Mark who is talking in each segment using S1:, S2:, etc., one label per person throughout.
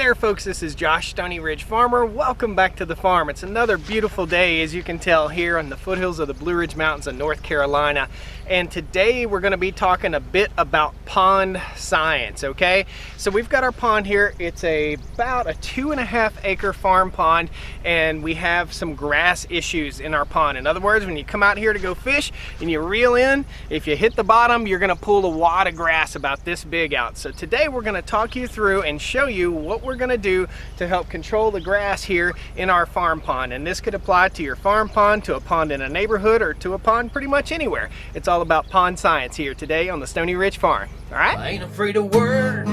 S1: there folks, this is Josh, Stoney Ridge Farmer. Welcome back to the farm. It's another beautiful day, as you can tell, here on the foothills of the Blue Ridge Mountains of North Carolina. And today we're going to be talking a bit about pond science, okay? So we've got our pond here. It's about a 2.5 acre farm pond, and we have some grass issues in our pond. In other words, when you come out here to go fish and you reel in, if you hit the bottom, you're going to pull a wad of grass about this big out. So today we're going to talk you through and show you what we're going to do to help control the grass here in our farm pond. And this could apply to your farm pond, to a pond in a neighborhood, or to a pond pretty much anywhere. It's all about pond science here today on the Stoney Ridge Farm. All right?
S2: I ain't afraid of work.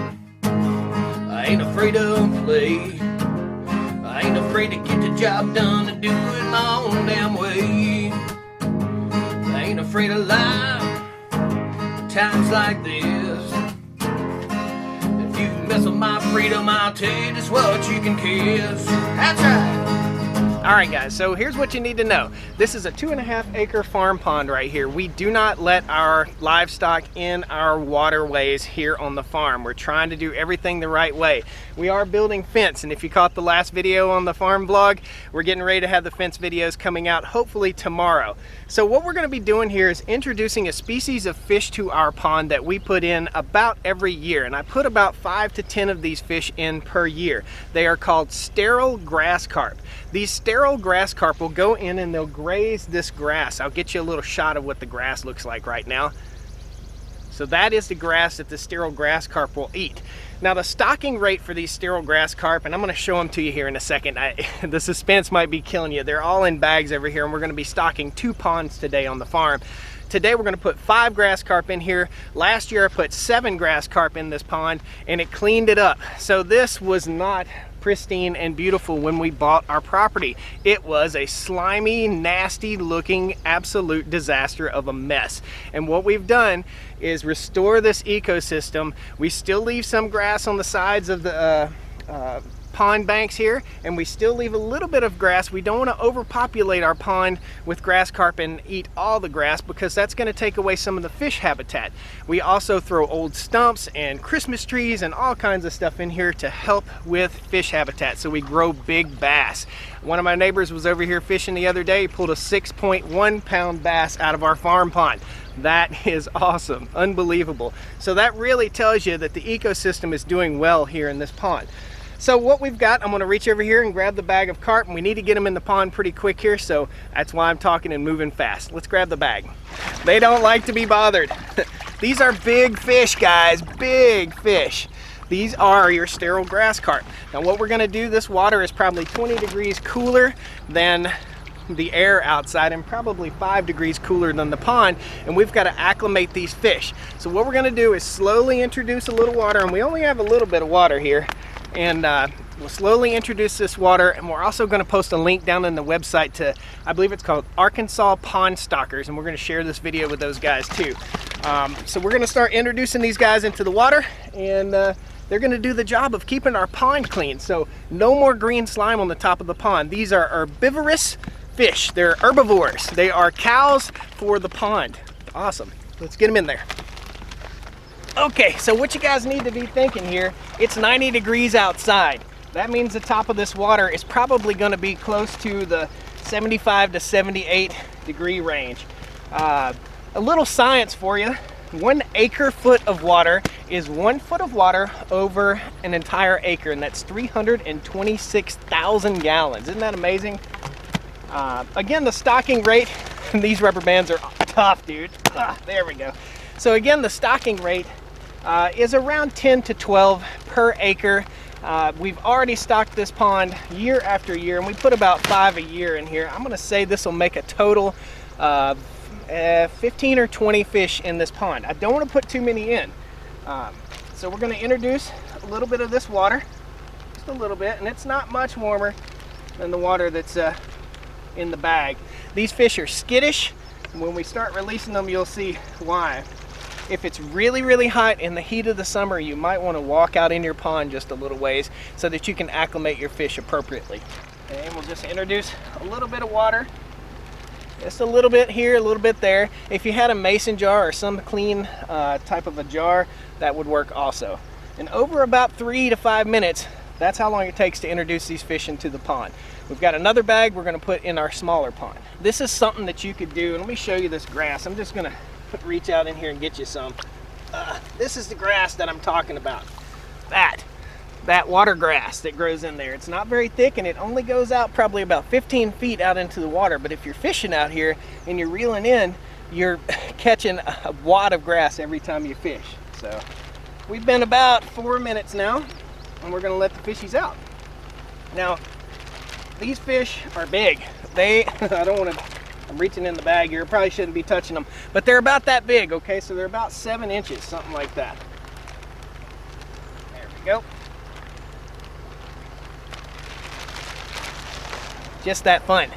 S2: I ain't afraid of play. I ain't afraid to get the job done and do it my own damn way. I ain't afraid of life. Times like this. If you mess with my freedom, I'll tell you just what you can kiss. That's right.
S1: All right guys, so here's what you need to know. This is a 2.5 acre farm pond right here. We do not let our livestock in our waterways here on the farm. We're trying to do everything the right way. We are building fence, and if you caught the last video on the farm vlog, we're getting ready to have the fence videos coming out hopefully tomorrow. So what we're going to be doing here is introducing a species of fish to our pond that we put in about every year, and I put about 5 to 10 of these fish in per year. They are called sterile grass carp. These sterile grass carp will go in and they'll graze this grass. I'll get you a little shot of what the grass looks like right now. So that is the grass that the sterile grass carp will eat. Now the stocking rate for these sterile grass carp, and I'm going to show them to you here in a second. The suspense might be killing you. They're all in bags over here, and we're going to be stocking 2 ponds today on the farm. Today we're going to put 5 grass carp in here. Last year I put 7 grass carp in this pond, and it cleaned it up. So this was not pristine and beautiful when we bought our property. It was a slimy, nasty looking absolute disaster of a mess. And what we've done is restore this ecosystem. We still leave some grass on the sides of the pond banks here, and we still leave a little bit of grass. We don't want to overpopulate our pond with grass carp and eat all the grass, because that's going to take away some of the fish habitat. We also throw old stumps and Christmas trees and all kinds of stuff in here to help with fish habitat, so we grow big bass. One of my neighbors was over here fishing the other day. He pulled a 6.1 pound bass out of our farm pond. That is awesome, unbelievable. So that really tells you that the ecosystem is doing well here in this pond. So what we've got, I'm going to reach over here and grab the bag of carp, and we need to get them in the pond pretty quick here, so that's why I'm talking and moving fast. Let's grab the bag. They don't like to be bothered. These are big fish, guys, big fish. These are your sterile grass carp. Now what we're going to do, this water is probably 20 degrees cooler than the air outside, and probably 5 degrees cooler than the pond, and we've got to acclimate these fish. So what we're going to do is slowly introduce a little water, and we only have a little bit of water here. And we'll slowly introduce this water, and we're also going to post a link down in the website to, I believe it's called Arkansas Pond Stockers, and we're going to share this video with those guys too. So we're going to start introducing these guys into the water, and they're going to do the job of keeping our pond clean. So no more green slime on the top of the pond. These are herbivorous fish. They're herbivores. They are cows for the pond. Awesome. Let's get them in there. Okay, so what you guys need to be thinking here, it's 90 degrees outside. That means the top of this water is probably going to be close to the 75 to 78 degree range. A little science for you. 1 acre foot of water is 1 foot of water over an entire acre, and that's 326,000 gallons. Isn't that amazing? Again, the stocking rate, these rubber bands are tough, dude. There we go. So again, the stocking rate is around 10 to 12 per acre. We've already stocked this pond year after year, and we put about 5 a year in here. I'm going to say this will make a total of 15 or 20 fish in this pond. I don't want to put too many in. So we're going to introduce a little bit of this water, just a little bit, and it's not much warmer than the water that's in the bag. These fish are skittish, and when we start releasing them, you'll see why. If it's really, really hot in the heat of the summer, you might want to walk out in your pond just a little ways so that you can acclimate your fish appropriately. And we'll just introduce a little bit of water. Just a little bit here, a little bit there. If you had a mason jar or some clean type of a jar, that would work also. And over about 3 to 5 minutes, That's how long it takes to introduce these fish into the pond. We've got another bag we're gonna put in our smaller pond. This is something that you could do, and let me show you this grass. I'm just gonna reach out in here and get you some. This is the grass that I'm talking about. That water grass that grows in there. It's not very thick, and it only goes out probably about 15 feet out into the water. But if you're fishing out here and you're reeling in, you're catching a wad of grass every time you fish. So we've been about 4 minutes now, and we're gonna let the fishies out. Now, these fish are big. I'm reaching in the bag here, probably shouldn't be touching them, but they're about that big, okay? So they're about 7 inches, something like that. There we go. Just that fun.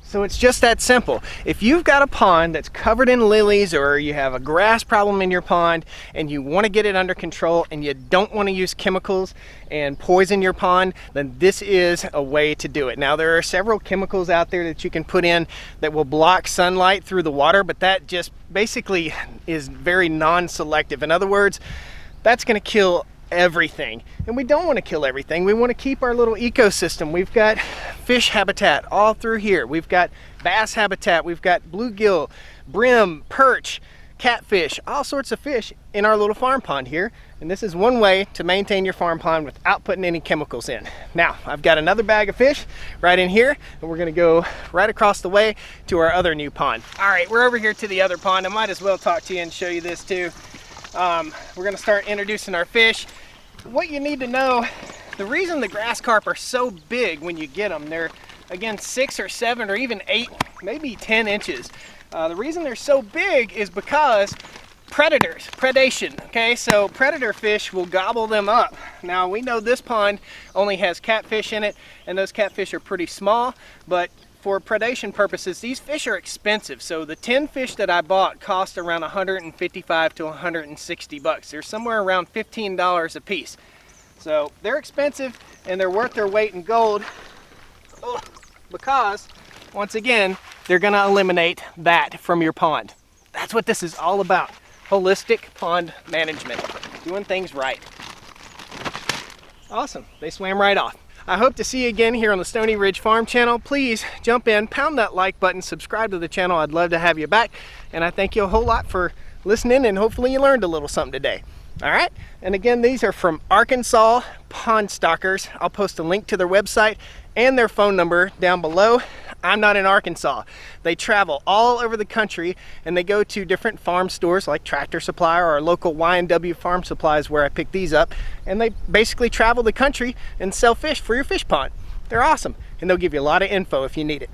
S1: So it's just that simple. If you've got a pond that's covered in lilies, or you have a grass problem in your pond and you want to get it under control and you don't want to use chemicals and poison your pond, then this is a way to do it. Now, there are several chemicals out there that you can put in that will block sunlight through the water, but that just basically is very non-selective. In other words, that's going to kill everything, and we don't want to kill everything. We want to keep our little ecosystem. We've got fish habitat all through here. We've got bass habitat. We've got bluegill, brim, perch, catfish, all sorts of fish in our little farm pond here. And this is one way to maintain your farm pond without putting any chemicals in. Now, I've got another bag of fish right in here, and we're gonna go right across the way to our other new pond. All right, we're over here to the other pond. I might as well talk to you and show you this too. We're gonna start introducing our fish. What you need to know, the reason the grass carp are so big when you get them, they're again 6 or 7 or even 8, maybe 10 inches. The reason they're so big is because predation, okay? So predator fish will gobble them up. Now, we know this pond only has catfish in it, and those catfish are pretty small, but for predation purposes, these fish are expensive. So the 10 fish that I bought cost around 155 to 160 bucks. They're somewhere around $15 a piece. So they're expensive, and they're worth their weight in gold because, once again, they're gonna eliminate that from your pond. That's what this is all about. Holistic pond management, doing things right. Awesome, they swam right off. I hope to see you again here on the Stoney Ridge Farm channel. Please jump in, pound that like button, subscribe to the channel. I'd love to have you back. And I thank you a whole lot for listening, and hopefully you learned a little something today. All right, and again, these are from Arkansas Pond Stockers. I'll post a link to their website and their phone number down below. I'm not in Arkansas. They travel all over the country, and they go to different farm stores like Tractor Supply or our local Y&W Farm Supplies, where I picked these up, and they basically travel the country and sell fish for your fish pond. They're awesome, and they'll give you a lot of info if you need it.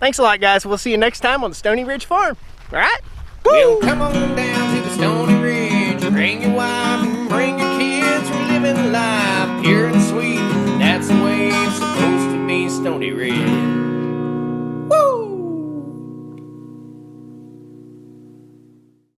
S1: Thanks a lot, guys. We'll see you next time on the Stoney Ridge Farm. All right?
S2: Well, come on down to the Stoney Ridge, bring your wife and bring your